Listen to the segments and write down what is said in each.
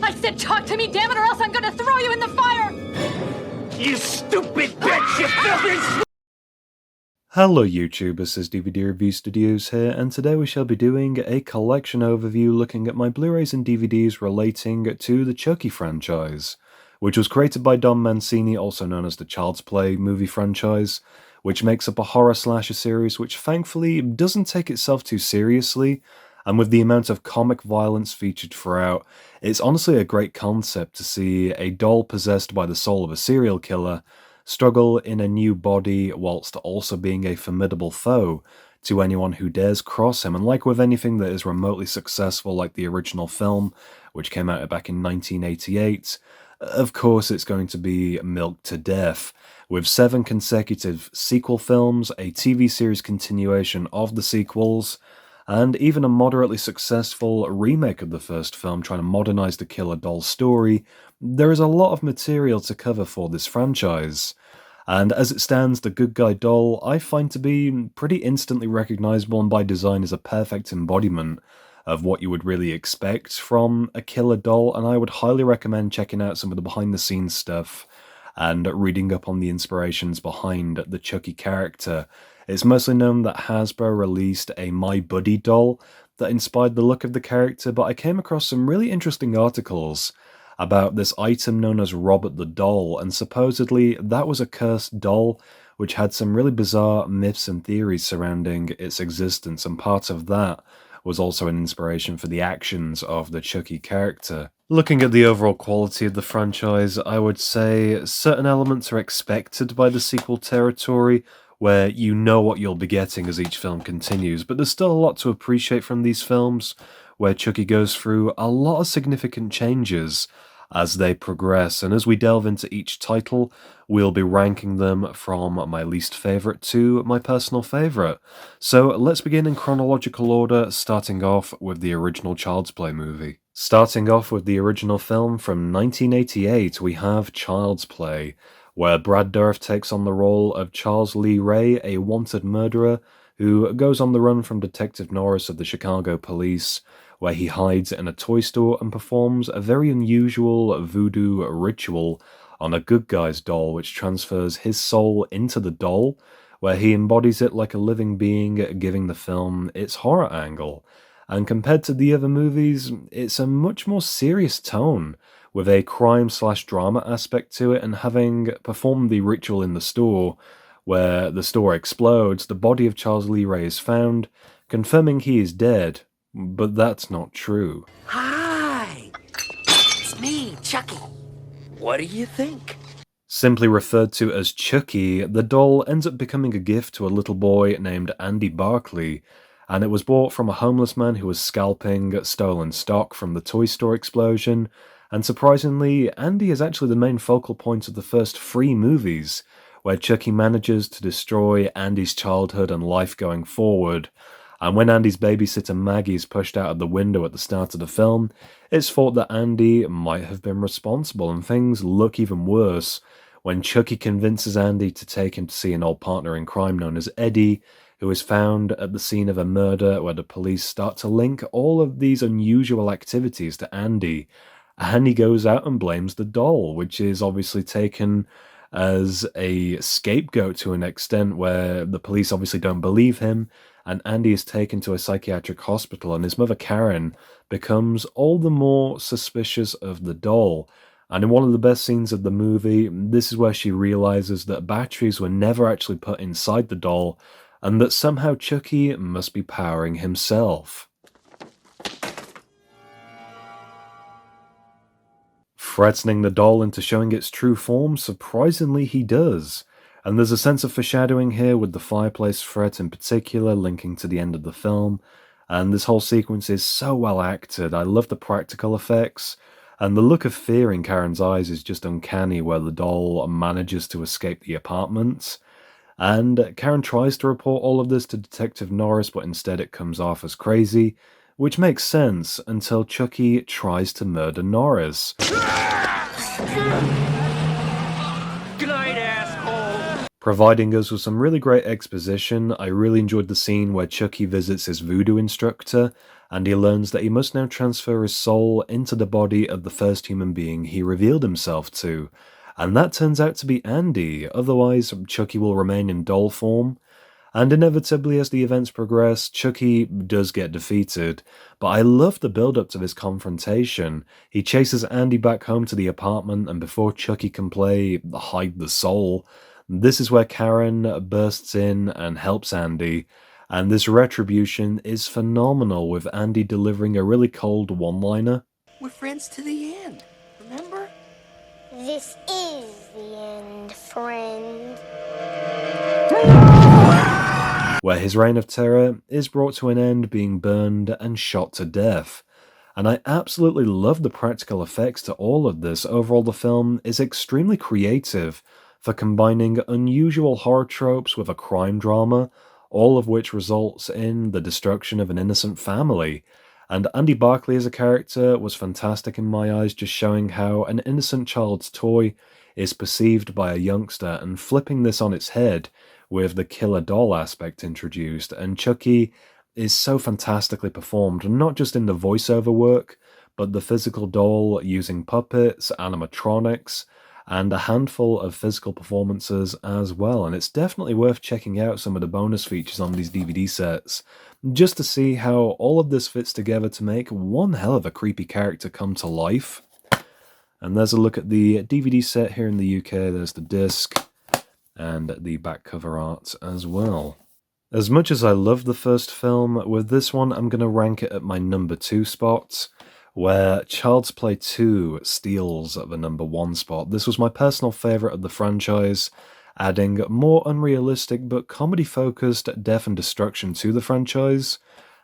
I said talk to me, damn it, or else I'm gonna throw you in the fire! You stupid bitch, you filthy... Hello YouTube, this is DVD Review Studios here, and today we shall be doing a collection overview looking at my Blu-rays and DVDs relating to the Chucky franchise, which was created by Don Mancini, also known as the Child's Play movie franchise, which makes up a horror slasher series which thankfully doesn't take itself too seriously, and with the amount of comic violence featured throughout, it's honestly a great concept to see a doll possessed by the soul of a serial killer struggle in a new body whilst also being a formidable foe to anyone who dares cross him. And like with anything that is remotely successful like the original film, which came out back in 1988, of course it's going to be milked to death, with 7 consecutive sequel films, a TV series continuation of the sequels, and even a moderately successful remake of the first film trying to modernize the killer doll story. There is a lot of material to cover for this franchise, and as it stands, the good guy doll I find to be pretty instantly recognizable, and by design is a perfect embodiment of what you would really expect from a killer doll, and I would highly recommend checking out some of the behind the scenes stuff and reading up on the inspirations behind the Chucky character. It's mostly known that Hasbro released a My Buddy doll that inspired the look of the character, but I came across some really interesting articles about this item known as Robert the Doll, and supposedly that was a cursed doll which had some really bizarre myths and theories surrounding its existence, and part of that was also an inspiration for the actions of the Chucky character. Looking at the overall quality of the franchise, I would say certain elements are expected by the sequel territory, where you know what you'll be getting as each film continues, but there's still a lot to appreciate from these films, where Chucky goes through a lot of significant changes as they progress, and as we delve into each title, we'll be ranking them from my least favourite to my personal favourite. So let's begin in chronological order, starting off with the original Child's Play movie. Starting off with the original film from 1988, we have Child's Play, where Brad Dourif takes on the role of Charles Lee Ray, a wanted murderer who goes on the run from Detective Norris of the Chicago Police, where he hides in a toy store and performs a very unusual voodoo ritual on a good guy's doll, which transfers his soul into the doll, where he embodies it like a living being, giving the film its horror angle. And compared to the other movies, it's a much more serious tone, with a crime/drama aspect to it, and having performed the ritual in the store, where the store explodes, the body of Charles Lee Ray is found, confirming he is dead, but that's not true. Hi! It's me, Chucky. What do you think? Simply referred to as Chucky, the doll ends up becoming a gift to a little boy named Andy Barkley, and it was bought from a homeless man who was scalping stolen stock from the toy store explosion. And surprisingly, Andy is actually the main focal point of the first 3 movies, where Chucky manages to destroy Andy's childhood and life going forward. And when Andy's babysitter Maggie is pushed out of the window at the start of the film, it's thought that Andy might have been responsible, and things look even worse when Chucky convinces Andy to take him to see an old partner in crime known as Eddie, who is found at the scene of a murder, where the police start to link all of these unusual activities to Andy. And he goes out and blames the doll, which is obviously taken as a scapegoat to an extent, where the police obviously don't believe him, and Andy is taken to a psychiatric hospital, and his mother Karen becomes all the more suspicious of the doll. And in one of the best scenes of the movie, this is where she realizes that batteries were never actually put inside the doll, and that somehow Chucky must be powering himself. Threatening the doll into showing its true form, surprisingly he does. And there's a sense of foreshadowing here, with the fireplace threat in particular linking to the end of the film, and this whole sequence is so well acted. I love the practical effects, and the look of fear in Karen's eyes is just uncanny, where the doll manages to escape the apartment. And Karen tries to report all of this to Detective Norris, but instead it comes off as crazy, which makes sense until Chucky tries to murder Norris. Good night, asshole! Providing us with some really great exposition. I really enjoyed the scene where Chucky visits his voodoo instructor, and he learns that he must now transfer his soul into the body of the first human being he revealed himself to, and that turns out to be Andy, otherwise Chucky will remain in doll form. And inevitably, as the events progress, Chucky does get defeated, but I love the build-up to this confrontation. He chases Andy back home to the apartment, and before Chucky can play hide the soul, this is where Karen bursts in and helps Andy, and this retribution is phenomenal, with Andy delivering a really cold one-liner. We're friends to the end, remember? This is the end, friend. Where his reign of terror is brought to an end being burned and shot to death. And I absolutely love the practical effects to all of this. Overall, the film is extremely creative for combining unusual horror tropes with a crime drama, all of which results in the destruction of an innocent family. And Andy Barclay as a character was fantastic in my eyes, just showing how an innocent child's toy is perceived by a youngster, and flipping this on its head with the killer doll aspect introduced. And Chucky is so fantastically performed, not just in the voiceover work, but the physical doll using puppets, animatronics, and a handful of physical performances as well. And it's definitely worth checking out some of the bonus features on these DVD sets, just to see how all of this fits together to make one hell of a creepy character come to life. And there's a look at the DVD set here in the UK. There's the disc and the back cover art as well. As much as I love the first film, with this one I'm going to rank it at my number 2 spot, where Child's Play 2 steals the number 1 spot. This was my personal favourite of the franchise, adding more unrealistic but comedy-focused death and destruction to the franchise,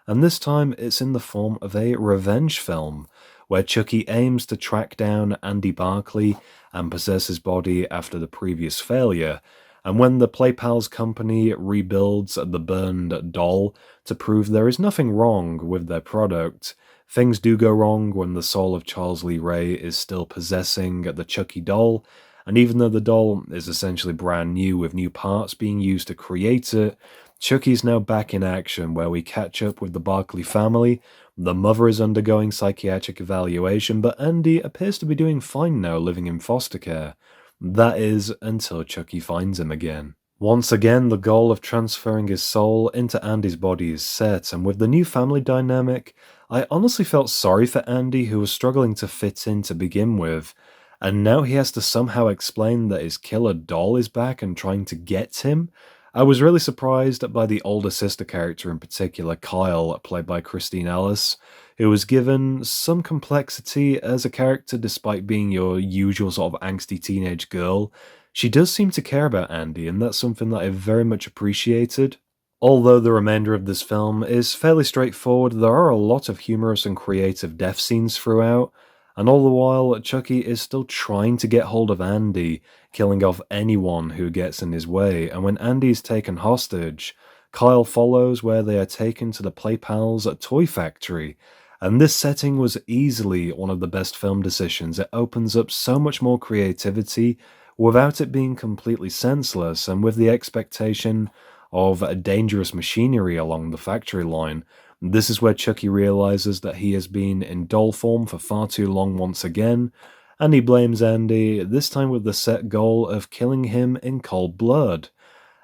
and this time it's in the form of a revenge film, where Chucky aims to track down Andy Barclay and possess his body after the previous failure. And when the PlayPals company rebuilds the burned doll to prove there is nothing wrong with their product, things do go wrong when the soul of Charles Lee Ray is still possessing the Chucky doll, and even though the doll is essentially brand new with new parts being used to create it, Chucky's now back in action, where we catch up with the Barclay family. The mother is undergoing psychiatric evaluation, but Andy appears to be doing fine now, living in foster care. That is, until Chucky finds him again. Once again, the goal of transferring his soul into Andy's body is set, and with the new family dynamic, I honestly felt sorry for Andy, who was struggling to fit in to begin with, and now he has to somehow explain that his killer doll is back and trying to get him. I was really surprised by the older sister character in particular, Kyle, played by Christine Ellis, who was given some complexity as a character despite being your usual sort of angsty teenage girl. She does seem to care about Andy, and that's something that I very much appreciated. Although the remainder of this film is fairly straightforward, there are a lot of humorous and creative death scenes throughout, and all the while, Chucky is still trying to get hold of Andy, killing off anyone who gets in his way, and when Andy is taken hostage, Kyle follows where they are taken to the PlayPals toy factory, and this setting was easily one of the best film decisions. It opens up so much more creativity without it being completely senseless, and with the expectation of a dangerous machinery along the factory line. This is where Chucky realizes that he has been in doll form for far too long once again, and he blames Andy, this time with the set goal of killing him in cold blood.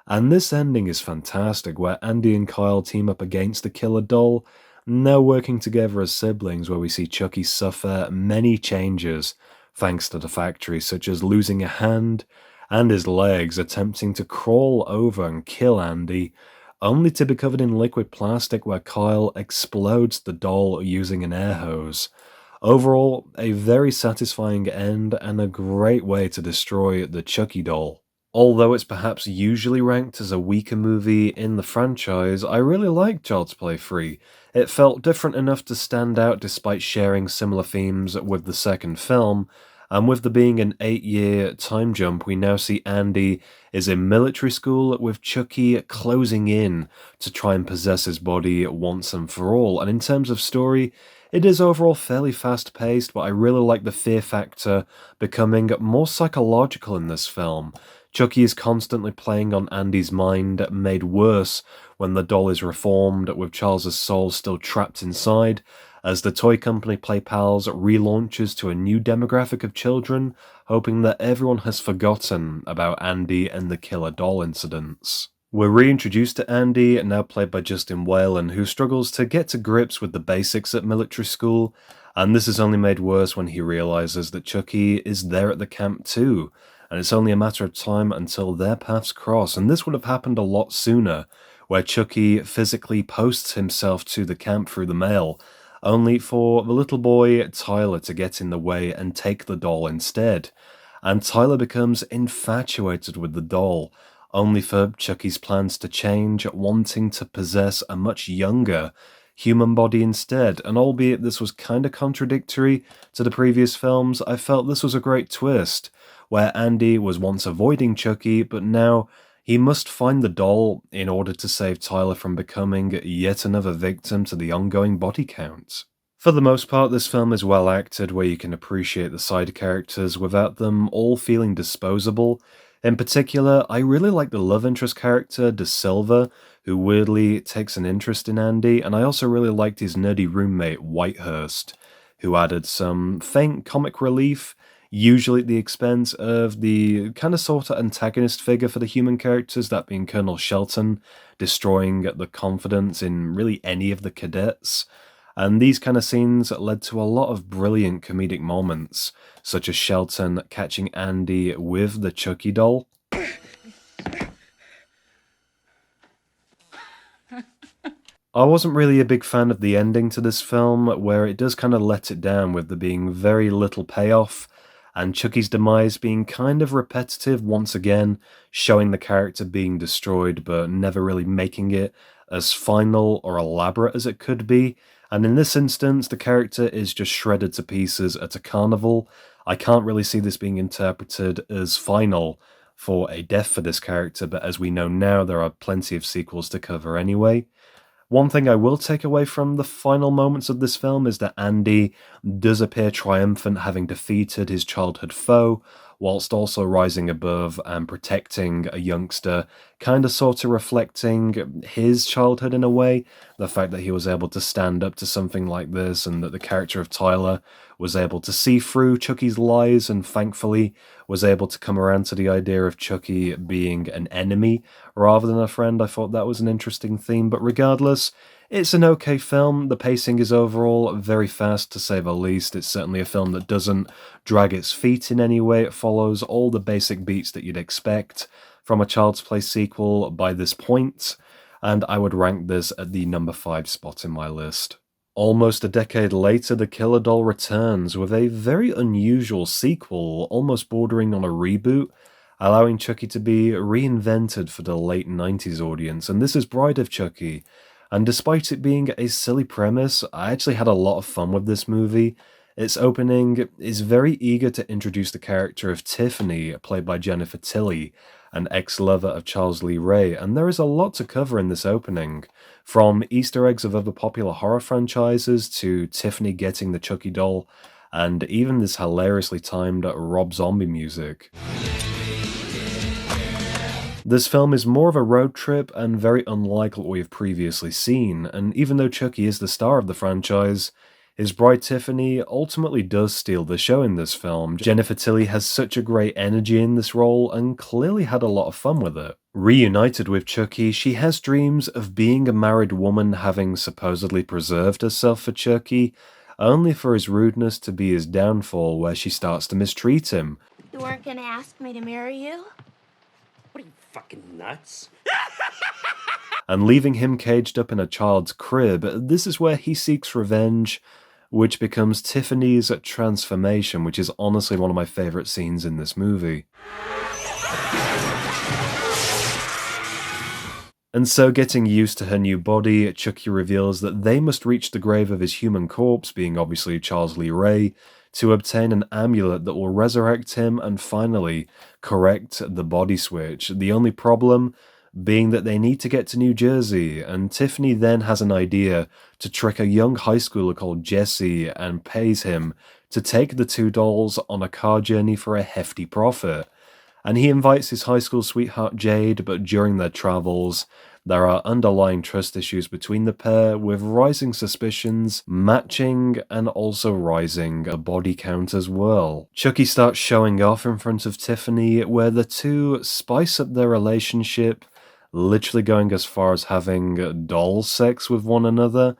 And this ending is fantastic, where Andy and Kyle team up against the killer doll, now working together as siblings, where we see Chucky suffer many changes thanks to the factory, such as losing a hand and his legs, attempting to crawl over and kill Andy, only to be covered in liquid plastic where Kyle explodes the doll using an air hose. Overall, a very satisfying end and a great way to destroy the Chucky doll. Although it's perhaps usually ranked as a weaker movie in the franchise, I really liked Child's Play 3. It felt different enough to stand out despite sharing similar themes with the second film, and with there being an 8-year time jump, we now see Andy is in military school with Chucky closing in to try and possess his body once and for all. And in terms of story, it is overall fairly fast-paced, but I really like the fear factor becoming more psychological in this film. Chucky is constantly playing on Andy's mind, made worse when the doll is reformed with Charles's soul still trapped inside, as the toy company Play Pals relaunches to a new demographic of children, hoping that everyone has forgotten about Andy and the killer doll incidents. We're reintroduced to Andy, now played by Justin Whalen, who struggles to get to grips with the basics at military school, and this is only made worse when he realizes that Chucky is there at the camp too, and it's only a matter of time until their paths cross, and this would have happened a lot sooner, where Chucky physically posts himself to the camp through the mail, only for the little boy Tyler to get in the way and take the doll instead. And Tyler becomes infatuated with the doll, only for Chucky's plans to change, wanting to possess a much younger human body instead. And albeit this was kinda contradictory to the previous films, I felt this was a great twist, where Andy was once avoiding Chucky, but now he must find the doll in order to save Tyler from becoming yet another victim to the ongoing body count. For the most part, this film is well acted, where you can appreciate the side characters without them all feeling disposable. In particular, I really like the love interest character, De Silva, who weirdly takes an interest in Andy, and I also really liked his nerdy roommate, Whitehurst, who added some faint comic relief, usually at the expense of the kind of sort of antagonist figure for the human characters, that being Colonel Shelton, destroying the confidence in really any of the cadets. And these kind of scenes led to a lot of brilliant comedic moments, such as Shelton catching Andy with the Chucky doll. I wasn't really a big fan of the ending to this film, where it does kind of let it down with there being very little payoff, and Chucky's demise being kind of repetitive once again, showing the character being destroyed but never really making it as final or elaborate as it could be. And in this instance, the character is just shredded to pieces at a carnival. I can't really see this being interpreted as final for a death for this character, but as we know now, there are plenty of sequels to cover anyway. One thing I will take away from the final moments of this film is that Andy does appear triumphant, having defeated his childhood foe, whilst also rising above and protecting a youngster, kinda sorta reflecting his childhood in a way, the fact that he was able to stand up to something like this, and that the character of Tyler was able to see through Chucky's lies, and thankfully was able to come around to the idea of Chucky being an enemy rather than a friend. I thought that was an interesting theme, but regardless, it's an okay film. The pacing is overall very fast, to say the least. It's certainly a film that doesn't drag its feet in any way. It follows all the basic beats that you'd expect from a Child's Play sequel by this point, and I would rank this at the number 5 spot in my list. Almost a decade later, the killer doll returns with a very unusual sequel, almost bordering on a reboot, allowing Chucky to be reinvented for the late 90s audience, and this is Bride of Chucky. And despite it being a silly premise, I actually had a lot of fun with this movie. Its opening is very eager to introduce the character of Tiffany, played by Jennifer Tilly, an ex-lover of Charles Lee Ray, and there is a lot to cover in this opening, from Easter eggs of other popular horror franchises to Tiffany getting the Chucky doll, and even this hilariously timed Rob Zombie music. This film is more of a road trip and very unlike what we have previously seen, and even though Chucky is the star of the franchise, his bride Tiffany ultimately does steal the show in this film. Jennifer Tilly has such a great energy in this role and clearly had a lot of fun with it. Reunited with Chucky, she has dreams of being a married woman, having supposedly preserved herself for Chucky, only for his rudeness to be his downfall, where she starts to mistreat him. You weren't gonna ask me to marry you? What are you, fucking nuts? And leaving him caged up in a child's crib, this is where he seeks revenge, which becomes Tiffany's transformation, which is honestly one of my favourite scenes in this movie. And so, getting used to her new body, Chucky reveals that they must reach the grave of his human corpse, being obviously Charles Lee Ray, to obtain an amulet that will resurrect him and finally correct the body switch. The only problem being that they need to get to New Jersey, and Tiffany then has an idea to trick a young high schooler called Jesse and pays him to take the two dolls on a car journey for a hefty profit. and he invites his high school sweetheart Jade, but during their travels, there are underlying trust issues between the pair, with rising suspicions, matching, and also rising a body count as well. Chucky starts showing off in front of Tiffany, where the two spice up their relationship, literally going as far as having doll sex with one another,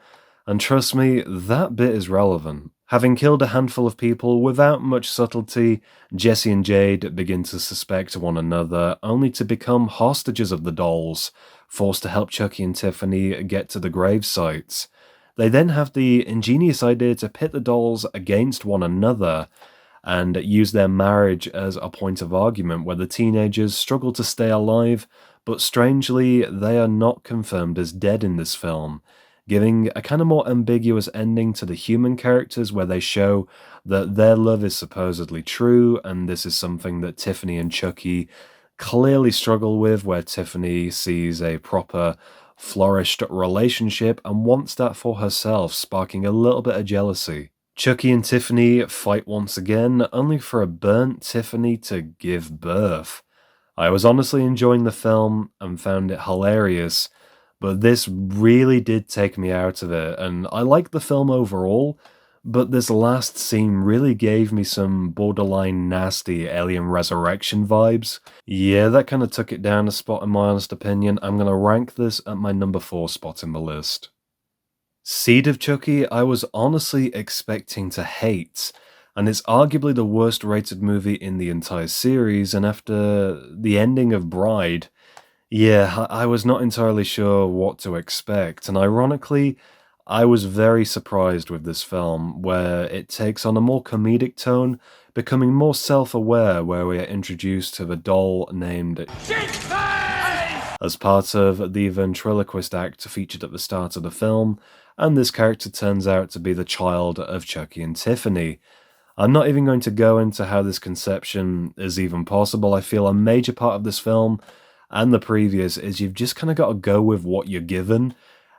and trust me, that bit is relevant. Having killed a handful of people without much subtlety, Jesse and Jade begin to suspect one another, only to become hostages of the dolls, forced to help Chucky and Tiffany get to the grave sites. They then have the ingenious idea to pit the dolls against one another, and use their marriage as a point of argument where the teenagers struggle to stay alive, but strangely, they are not confirmed as dead in this film, giving a kind of more ambiguous ending to the human characters where they show that their love is supposedly true, and this is something that Tiffany and Chucky clearly struggle with, where Tiffany sees a proper flourished relationship and wants that for herself, sparking a little bit of jealousy. Chucky and Tiffany fight once again, only for a burnt Tiffany to give birth. I was honestly enjoying the film and found it hilarious, but this really did take me out of it, and I liked the film overall, but this last scene really gave me some borderline nasty Alien Resurrection vibes. Yeah, that kind of took it down a spot in my honest opinion. I'm going to rank this at my number 4 spot in the list. Seed of Chucky, I was honestly expecting to hate, and it's arguably the worst rated movie in the entire series, and after the ending of Bride, yeah, I was not entirely sure what to expect, and ironically, I was very surprised with this film, where it takes on a more comedic tone, becoming more self-aware, where we are introduced to the doll named as part of the ventriloquist act featured at the start of the film, and this character turns out to be the child of Chucky and Tiffany. I'm not even going to go into how this conception is even possible. I feel a major part of this film and the previous is you've just kind of got to go with what you're given.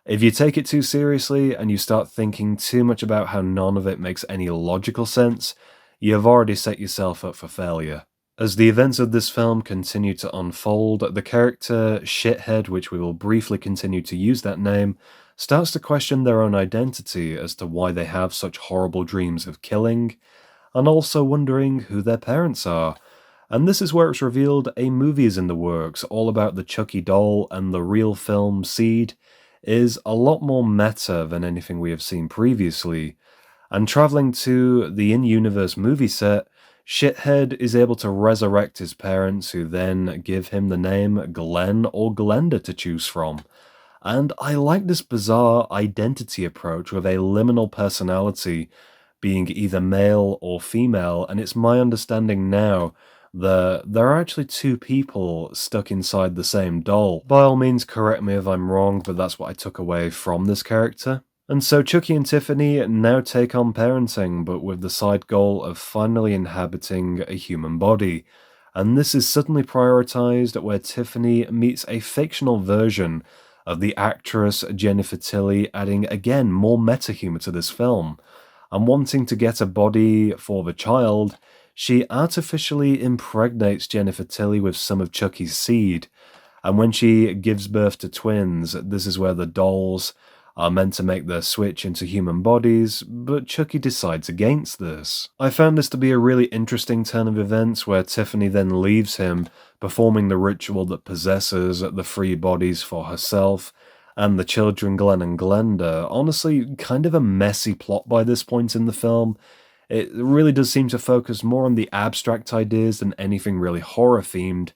If you take it too seriously and you start thinking too much about how none of it makes any logical sense, you've already set yourself up for failure. As the events of this film continue to unfold, the character Shithead, which we will briefly continue to use that name, starts to question their own identity as to why they have such horrible dreams of killing, and also wondering who their parents are. And this is where it's revealed a movie is in the works, all about the Chucky doll, and the real film, Seed, is a lot more meta than anything we have seen previously. And travelling to the in-universe movie set, Shithead is able to resurrect his parents, who then give him the name Glenn or Glenda to choose from. And I like this bizarre identity approach with a liminal personality being either male or female, and it's my understanding now that there are actually two people stuck inside the same doll. By all means, correct me if I'm wrong, but that's what I took away from this character. And so Chucky and Tiffany now take on parenting, but with the side goal of finally inhabiting a human body. And this is suddenly prioritized, where Tiffany meets a fictional version of the actress Jennifer Tilly, adding again more meta-humor to this film. And wanting to get a body for the child, she artificially impregnates Jennifer Tilly with some of Chucky's seed. And when she gives birth to twins, this is where the dolls are meant to make their switch into human bodies, but Chucky decides against this. I found this to be a really interesting turn of events, where Tiffany then leaves him, performing the ritual that possesses the three bodies for herself, and the children Glenn and Glenda. Honestly, kind of a messy plot by this point in the film. It really does seem to focus more on the abstract ideas than anything really horror-themed,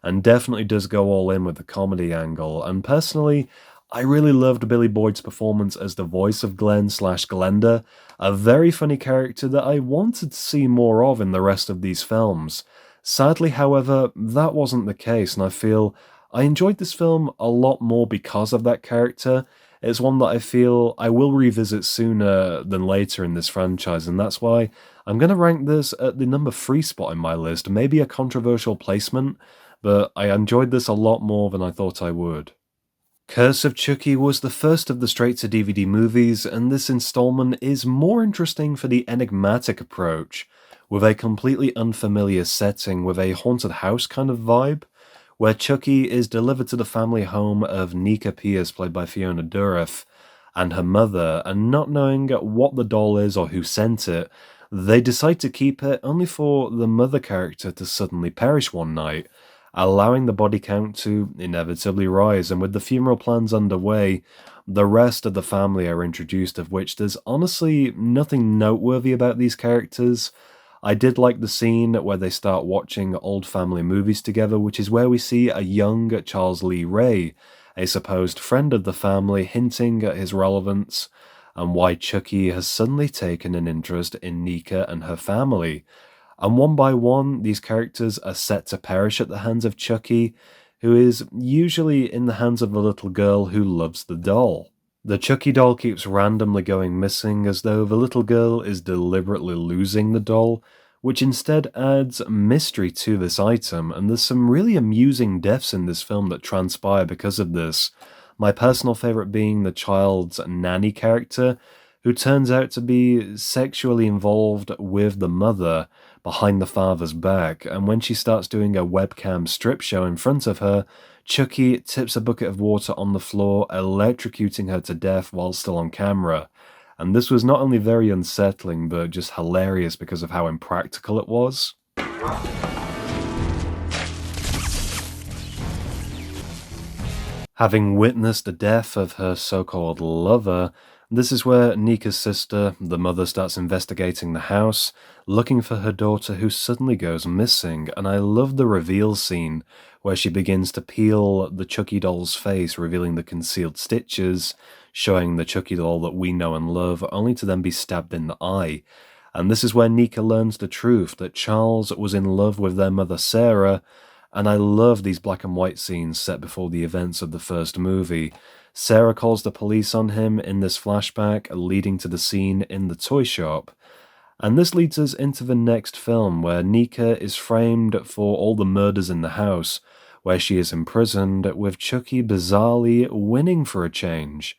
and definitely does go all in with the comedy angle. And personally, I really loved Billy Boyd's performance as the voice of Glenn/Glenda, a very funny character that I wanted to see more of in the rest of these films. Sadly, however, that wasn't the case, and I feel I enjoyed this film a lot more because of that character. It's one that I feel I will revisit sooner than later in this franchise, and that's why I'm going to rank this at the number 3 spot in my list. Maybe a controversial placement, but I enjoyed this a lot more than I thought I would. Curse of Chucky was the first of the straight-to-DVD movies, and this installment is more interesting for the enigmatic approach, with a completely unfamiliar setting with a haunted house kind of vibe, where Chucky is delivered to the family home of Nika Pierce, played by Fiona Dourif, and her mother, and not knowing what the doll is or who sent it, they decide to keep it only for the mother character to suddenly perish one night, allowing the body count to inevitably rise, and with the funeral plans underway, the rest of the family are introduced, of which there's honestly nothing noteworthy about these characters. I did like the scene where they start watching old family movies together, which is where we see a young Charles Lee Ray, a supposed friend of the family, hinting at his relevance and why Chucky has suddenly taken an interest in Nika and her family. And one by one, these characters are set to perish at the hands of Chucky, who is usually in the hands of a little girl who loves the doll. The Chucky doll keeps randomly going missing, as though the little girl is deliberately losing the doll, which instead adds mystery to this item, and there's some really amusing deaths in this film that transpire because of this. My personal favourite being the child's nanny character, who turns out to be sexually involved with the mother behind the father's back, and when she starts doing a webcam strip show in front of her, Chucky tips a bucket of water on the floor, electrocuting her to death while still on camera. And this was not only very unsettling, but just hilarious because of how impractical it was. Having witnessed the death of her so-called lover, this is where Nika's sister, the mother, starts investigating the house, looking for her daughter who suddenly goes missing, and I love the reveal scene where she begins to peel the Chucky doll's face, revealing the concealed stitches, showing the Chucky doll that we know and love, only to then be stabbed in the eye. And this is where Nika learns the truth, that Charles was in love with their mother Sarah, and I love these black and white scenes set before the events of the first movie. Sarah calls the police on him in this flashback, leading to the scene in the toy shop. And this leads us into the next film, where Nika is framed for all the murders in the house, where she is imprisoned, with Chucky bizarrely winning for a change.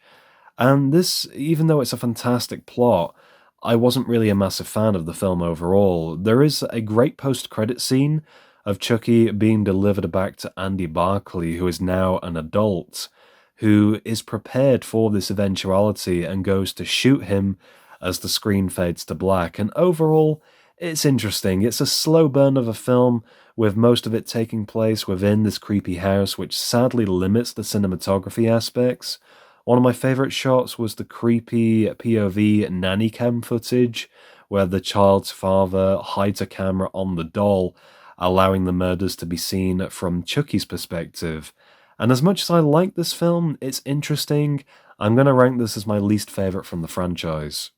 And this, even though it's a fantastic plot, I wasn't really a massive fan of the film overall. There is a great post-credit scene of Chucky being delivered back to Andy Barclay, who is now an adult, who is prepared for this eventuality and goes to shoot him as the screen fades to black. And overall, it's interesting. It's a slow burn of a film, with most of it taking place within this creepy house, which sadly limits the cinematography aspects. One of my favourite shots was the creepy POV nanny cam footage, where the child's father hides a camera on the doll, allowing the murders to be seen from Chucky's perspective. And as much as I like this film, it's interesting, I'm going to rank this as my least favourite from the franchise.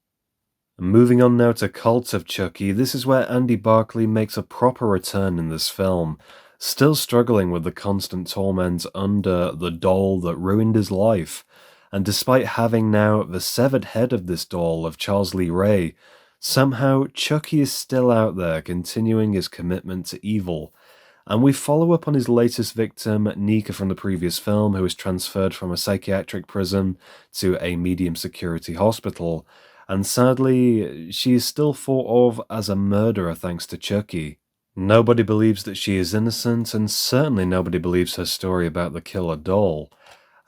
Moving on now to Cult of Chucky, this is where Andy Barclay makes a proper return in this film, still struggling with the constant torment under the doll that ruined his life. And despite having now the severed head of this doll of Charles Lee Ray, somehow Chucky is still out there continuing his commitment to evil. And we follow up on his latest victim, Nika from the previous film, who was transferred from a psychiatric prison to a medium security hospital. And sadly, she is still thought of as a murderer thanks to Chucky. Nobody believes that she is innocent, and certainly nobody believes her story about the killer doll.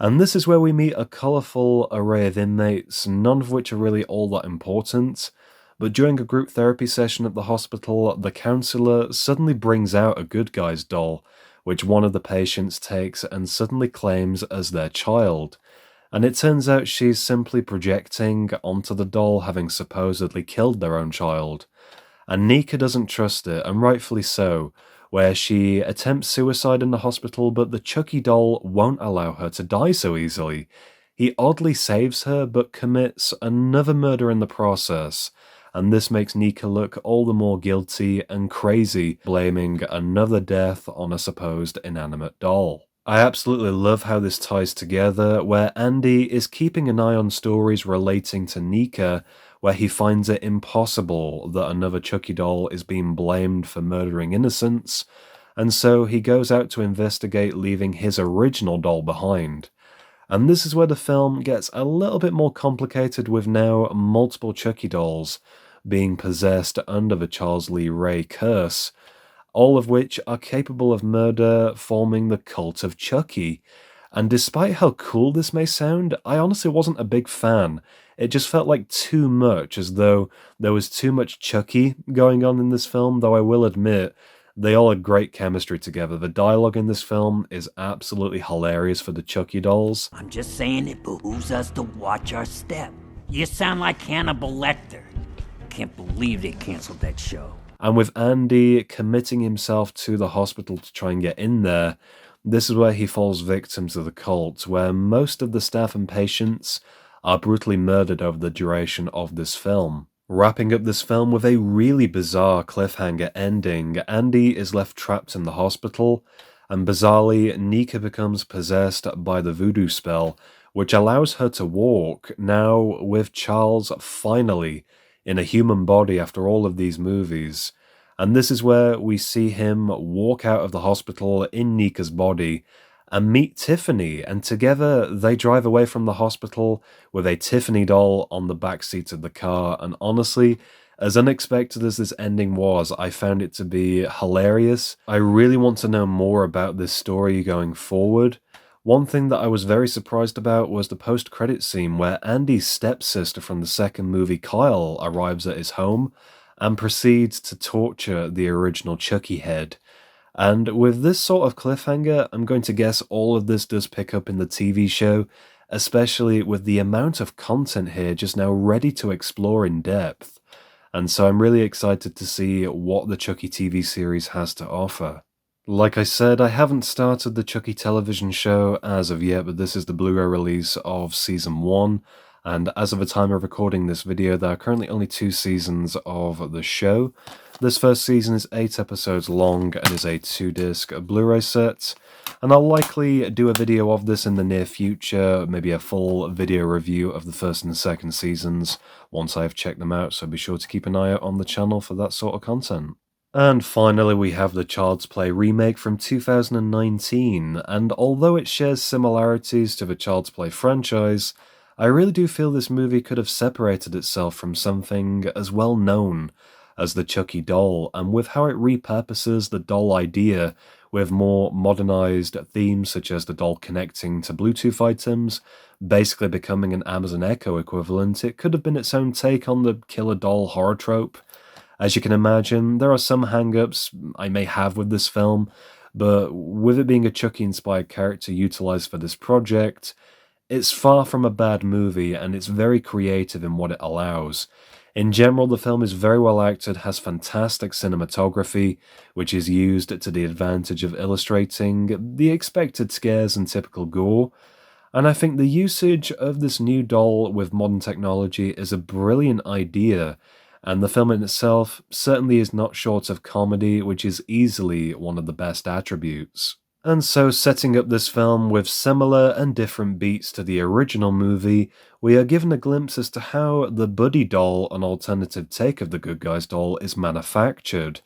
And this is where we meet a colourful array of inmates, none of which are really all that important. But during a group therapy session at the hospital, the counsellor suddenly brings out a good guy's doll, which one of the patients takes and suddenly claims as their child. And it turns out she's simply projecting onto the doll, having supposedly killed their own child. And Nika doesn't trust it, and rightfully so, where she attempts suicide in the hospital, but the Chucky doll won't allow her to die so easily. He oddly saves her, but commits another murder in the process. And this makes Nika look all the more guilty and crazy, blaming another death on a supposed inanimate doll. I absolutely love how this ties together, where Andy is keeping an eye on stories relating to Nika, where he finds it impossible that another Chucky doll is being blamed for murdering innocents, and so he goes out to investigate, leaving his original doll behind. And this is where the film gets a little bit more complicated, with now multiple Chucky dolls being possessed under the Charles Lee Ray curse, all of which are capable of murder, forming the cult of Chucky. And despite how cool this may sound, I honestly wasn't a big fan. It just felt like too much, as though there was too much Chucky going on in this film, though I will admit, they all had great chemistry together. The dialogue in this film is absolutely hilarious for the Chucky dolls. I'm just saying it behooves us to watch our step. You sound like Hannibal Lecter. Can't believe they canceled that show. And with Andy committing himself to the hospital to try and get in there, this is where he falls victim to the cult, where most of the staff and patients are brutally murdered over the duration of this film. Wrapping up this film with a really bizarre cliffhanger ending, Andy is left trapped in the hospital, and bizarrely, Nika becomes possessed by the voodoo spell, which allows her to walk, now with Charles finally in a human body after all of these movies. And this is where we see him walk out of the hospital in Nika's body and meet Tiffany, and together they drive away from the hospital with a Tiffany doll on the back seat of the car. And honestly, as unexpected as this ending was, I found it to be hilarious. I really want to know more about this story going forward. One thing that I was very surprised about was the post-credit scene where Andy's stepsister from the second movie, Kyle, arrives at his home and proceeds to torture the original Chucky head. And with this sort of cliffhanger, I'm going to guess all of this does pick up in the TV show, especially with the amount of content here just now ready to explore in depth. And so I'm really excited to see what the Chucky TV series has to offer. Like I said, I haven't started the Chucky television show as of yet, but this is the Blu-ray release of Season 1, and as of the time of recording this video, there are currently only 2 seasons of the show. This first season is 8 episodes long and is a 2-disc Blu-ray set, and I'll likely do a video of this in the near future, maybe a full video review of the first and second seasons once I have checked them out, so be sure to keep an eye out on the channel for that sort of content. And finally, we have the Child's Play remake from 2019, and although it shares similarities to the Child's Play franchise, I really do feel this movie could have separated itself from something as well known as the Chucky doll, and with how it repurposes the doll idea with more modernized themes such as the doll connecting to Bluetooth items, basically becoming an Amazon Echo equivalent, it could have been its own take on the killer doll horror trope. As you can imagine, there are some hang-ups I may have with this film, but with it being a Chucky-inspired character utilized for this project, it's far from a bad movie, and it's very creative in what it allows. In general, the film is very well acted, has fantastic cinematography, which is used to the advantage of illustrating the expected scares and typical gore, and I think the usage of this new doll with modern technology is a brilliant idea, and the film in itself certainly is not short of comedy, which is easily one of the best attributes. And so, setting up this film with similar and different beats to the original movie, we are given a glimpse as to how the Buddy doll, an alternative take of the Good Guys doll, is manufactured.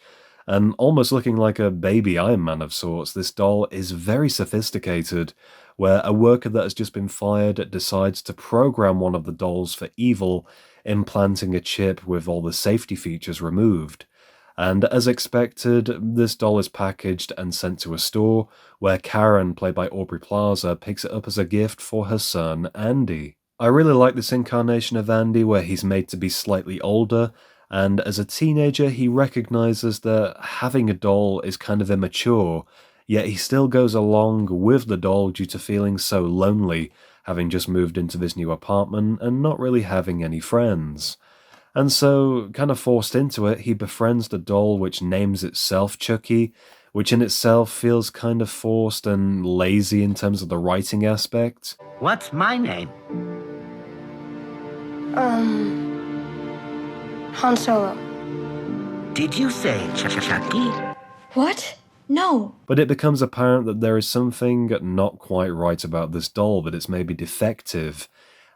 And almost looking like a baby Iron Man of sorts, this doll is very sophisticated, where a worker that has just been fired decides to program one of the dolls for evil, implanting a chip with all the safety features removed. And as expected, this doll is packaged and sent to a store, where Karen, played by Aubrey Plaza, picks it up as a gift for her son, Andy. I really like this incarnation of Andy, where he's made to be slightly older, and as a teenager he recognizes that having a doll is kind of immature, yet he still goes along with the doll due to feeling so lonely, having just moved into this new apartment and not really having any friends. And so, kind of forced into it, he befriends the doll which names itself Chucky, which in itself feels kind of forced and lazy in terms of the writing aspect. What's my name? Han Solo. Did you say Chucky? What? No. But it becomes apparent that there is something not quite right about this doll, that it's maybe defective.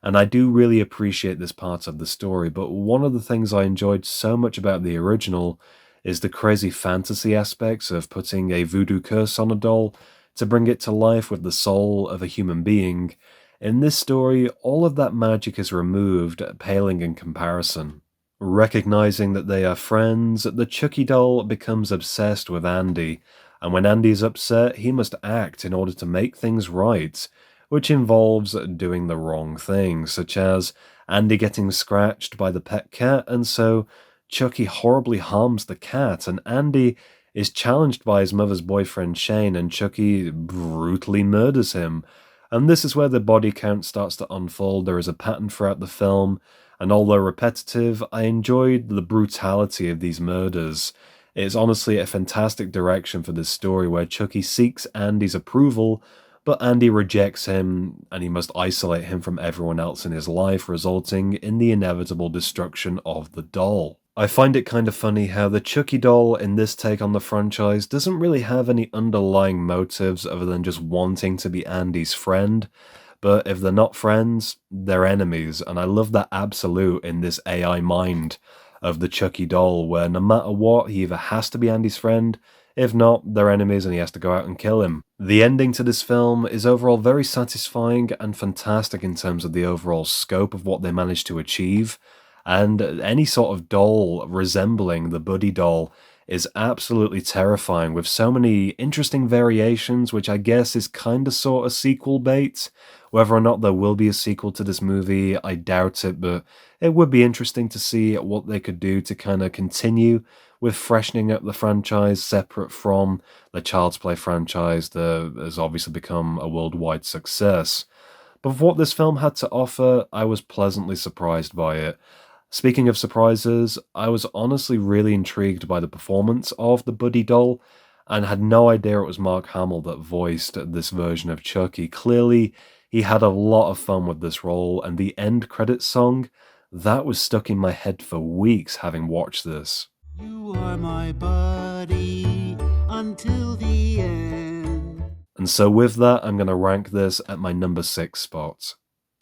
And I do really appreciate this part of the story, but one of the things I enjoyed so much about the original is the crazy fantasy aspects of putting a voodoo curse on a doll to bring it to life with the soul of a human being, In this story, all of that magic is removed, paling in comparison. Recognizing that they are friends, the Chucky doll becomes obsessed with Andy, and when Andy is upset, he must act in order to make things right, which involves doing the wrong thing, such as Andy getting scratched by the pet cat, and so Chucky horribly harms the cat, and Andy is challenged by his mother's boyfriend Shane, and Chucky brutally murders him. And this is where the body count starts to unfold. There is a pattern throughout the film, and although repetitive, I enjoyed the brutality of these murders. It's honestly a fantastic direction for this story where Chucky seeks Andy's approval, but Andy rejects him, and he must isolate him from everyone else in his life, resulting in the inevitable destruction of the doll. I find it kind of funny how the Chucky doll in this take on the franchise doesn't really have any underlying motives other than just wanting to be Andy's friend. But if they're not friends, they're enemies, and I love that absolute in this AI mind of the Chucky doll, where no matter what, he either has to be Andy's friend, if not, they're enemies and he has to go out and kill him. The ending to this film is overall very satisfying and fantastic in terms of the overall scope of what they managed to achieve, and any sort of doll resembling the Buddy doll is absolutely terrifying, with so many interesting variations, which I guess is kinda sorta sequel bait. Whether or not there will be a sequel to this movie, I doubt it, but it would be interesting to see what they could do to kinda continue with freshening up the franchise separate from the Child's Play franchise that has obviously become a worldwide success. But for what this film had to offer, I was pleasantly surprised by it. Speaking of surprises, I was honestly really intrigued by the performance of the Buddy doll, and had no idea it was Mark Hamill that voiced this version of Chucky. Clearly, he had a lot of fun with this role, and the end credits song, that was stuck in my head for weeks having watched this. You are my buddy until the end. And so with that, I'm going to rank this at my number 6 spot.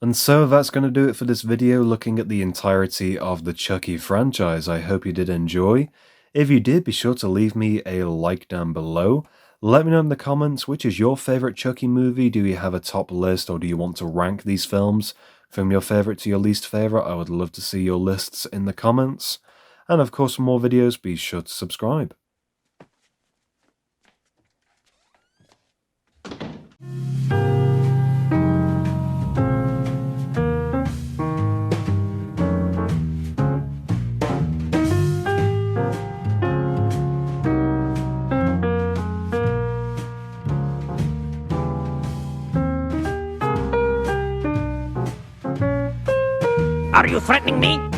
And so that's going to do it for this video looking at the entirety of the Chucky franchise. I hope you did enjoy. If you did, be sure to leave me a like down below. Let me know in the comments which is your favourite Chucky movie. Do you have a top list, or do you want to rank these films from your favourite to your least favourite? I would love to see your lists in the comments. And of course, for more videos, be sure to subscribe. Are you threatening me?